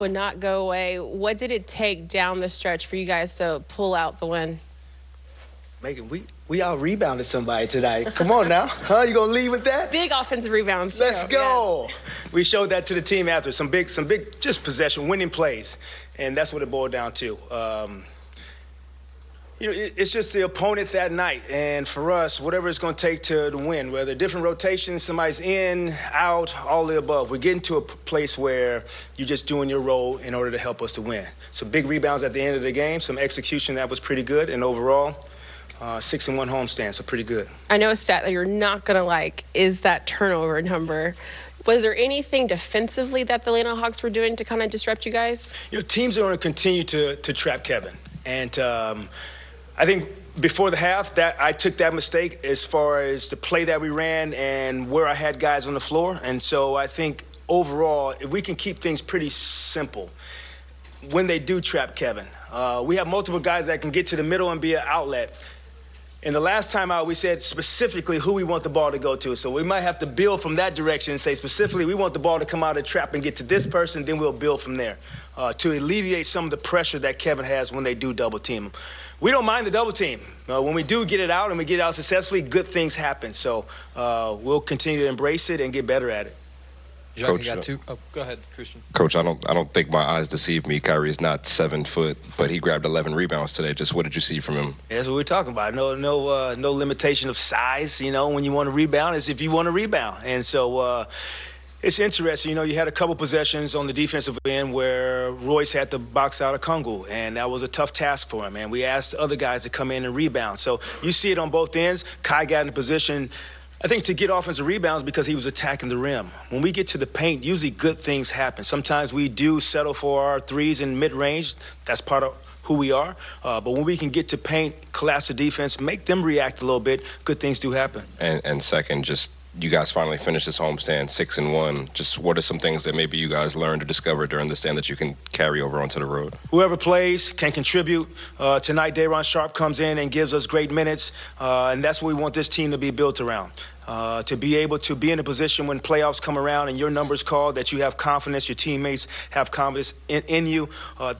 would not go away. What did it take down the stretch for you guys to pull out the win? Megan, we out-rebounded somebody tonight. Come on now. Huh? You gonna leave with that? Big offensive rebounds, too. Let's go. Yes. We showed that to the team after. Some big just possession, winning plays. And that's what it boiled down to. It's just the opponent that night. And for us, whatever it's going to take to win, whether different rotations, somebody's in, out, all the above, we're getting to a place where you're just doing your role in order to help us to win. Some big rebounds at the end of the game, some execution that was pretty good, and overall, 6-1 homestand, so pretty good. I know a stat that you're not going to like is that turnover number. Was there anything defensively that the Atlanta Hawks were doing to kind of disrupt you guys? Teams are going to continue to trap Kevin. And I think before the half, that I took that mistake as far as the play that we ran and where I had guys on the floor. And so I think overall, if we can keep things pretty simple, when they do trap Kevin, we have multiple guys that can get to the middle and be an outlet. And the last time out, we said specifically who we want the ball to go to. So we might have to build from that direction and say specifically we want the ball to come out of the trap and get to this person, then we'll build from there to alleviate some of the pressure that Kevin has when they do double team him. We don't mind the double team. When we do get it out and we get it out successfully, good things happen. So we'll continue to embrace it and get better at it. Jacque, Coach, you got two? Oh, go ahead, Christian. Coach, I don't think my eyes deceive me. Kyrie's not 7 foot, but he grabbed 11 rebounds today. Just what did you see from him? Yeah, that's what we're talking about. No limitation of size. When you want to rebound, is if you want to rebound. And so it's interesting. You had a couple possessions on the defensive end where Royce had to box out a Kungu, and that was a tough task for him. And we asked other guys to come in and rebound. So you see it on both ends. Kai got in a position, I think, to get offensive rebounds because he was attacking the rim. When we get to the paint, usually good things happen. Sometimes we do settle for our threes in mid-range. That's part of who we are. But when we can get to paint, collapse the defense, make them react a little bit, good things do happen. And second, just you guys finally finished this homestand 6-1. Just what are some things that maybe you guys learned or discovered during the stand that you can carry over onto the road? Whoever plays can contribute. Tonight, Day'Ron Sharpe comes in and gives us great minutes, and that's what we want this team to be built around. To be able to be in a position when playoffs come around and your number's called, that you have confidence, your teammates have confidence in you.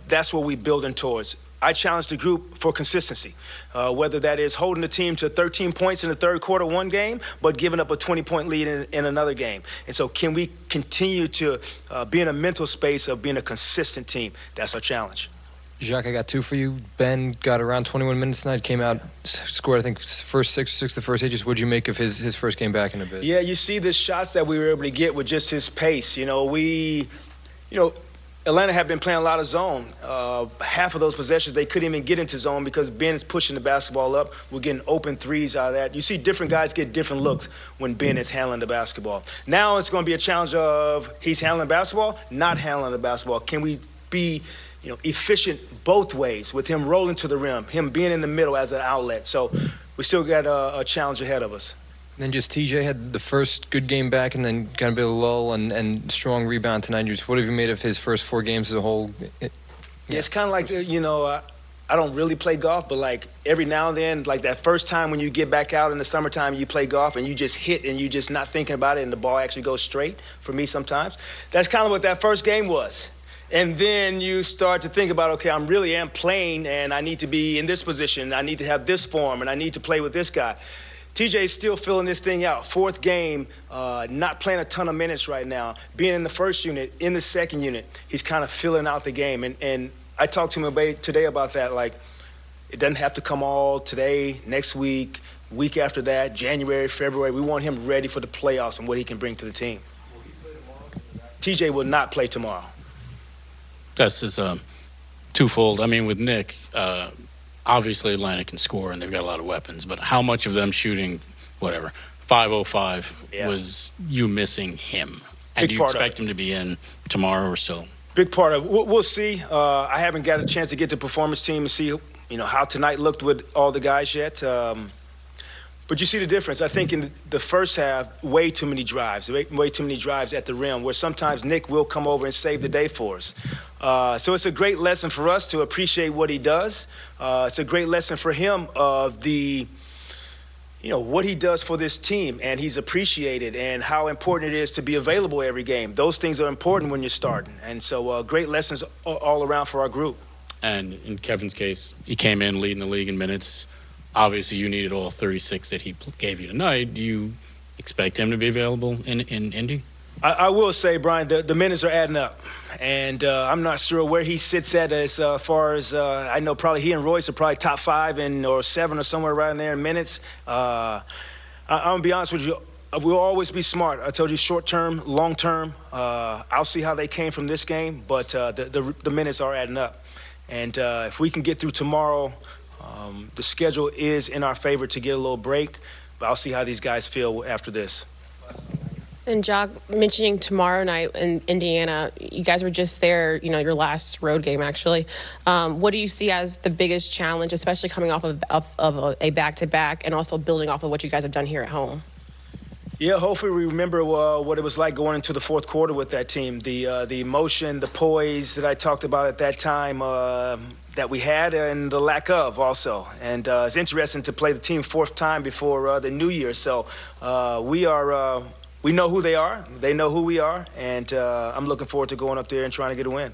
That's what we're building towards. I challenge the group for consistency, whether that is holding the team to 13 points in the third quarter one game, but giving up a 20-point lead in another game. And so can we continue to be in a mental space of being a consistent team? That's our challenge. Jacque, I got two for you. Ben got around 21 minutes tonight, came out, scored, I think, first six the first 8. Just what did you make of his first game back in a bit? Yeah, you see the shots that we were able to get with just his pace. Atlanta had been playing a lot of zone. Half of those possessions, they couldn't even get into zone because Ben is pushing the basketball up. We're getting open threes out of that. You see different guys get different looks when Ben is handling the basketball. Now it's going to be a challenge of he's handling the basketball, not handling the basketball. Can we be efficient both ways with him rolling to the rim, him being in the middle as an outlet? So we still got a challenge ahead of us. And then just TJ had the first good game back and then kind of a bit of a lull and strong rebound tonight. What have you made of his first 4 games as a whole? Yeah, it's kind of like, I don't really play golf, but like every now and then, like that first time when you get back out in the summertime, you play golf and you just hit and you just not thinking about it and the ball actually goes straight for me sometimes. That's kind of what that first game was. And then you start to think about, okay, I really am playing and I need to be in this position. I need to have this form and I need to play with this guy. TJ's still filling this thing out. 4th game, not playing a ton of minutes right now. Being in the first unit, in the second unit, he's kind of filling out the game. And I talked to him today about that. Like, it doesn't have to come all today, next week, week after that, January, February. We want him ready for the playoffs and what he can bring to the team. Will he play tomorrow? TJ will not play tomorrow. That's just twofold. I mean, with Nick, obviously Atlanta can score and they've got a lot of weapons, but how much of them shooting, 505 was you missing him? And do you expect him to be in tomorrow or still? Big part of it. We'll see. I haven't got a chance to get to performance team and see how tonight looked with all the guys yet. But you see the difference. I think in the first half, way too many drives at the rim, where sometimes Nick will come over and save the day for us. So it's a great lesson for us to appreciate what he does. It's a great lesson for him of the what he does for this team, and he's appreciated, and how important it is to be available every game. Those things are important when you're starting. And so great lessons all around for our group. And in Kevin's case, he came in leading the league in minutes. Obviously, you needed all 36 that he gave you tonight. Do you expect him to be available in Indy? I will say, Brian, the minutes are adding up. And I'm not sure where he sits at as far as I know probably he and Royce are probably top 5 or 7 or somewhere around there in minutes. I'm going to be honest with you. We'll always be smart. I told you short term, long term. I'll see how they came from this game, but the minutes are adding up. And if we can get through tomorrow, the schedule is in our favor to get a little break, but I'll see how these guys feel after this. And Jacque, mentioning tomorrow night in Indiana, you guys were just there, your last road game, actually. What do you see as the biggest challenge, especially coming off of a back-to-back and also building off of what you guys have done here at home? Yeah, hopefully we remember what it was like going into the fourth quarter with that team. The emotion, the poise that I talked about at that time that we had, and the lack of also. And it's interesting to play the team fourth time before the new year. So we know who they are. They know who we are. And I'm looking forward to going up there and trying to get a win.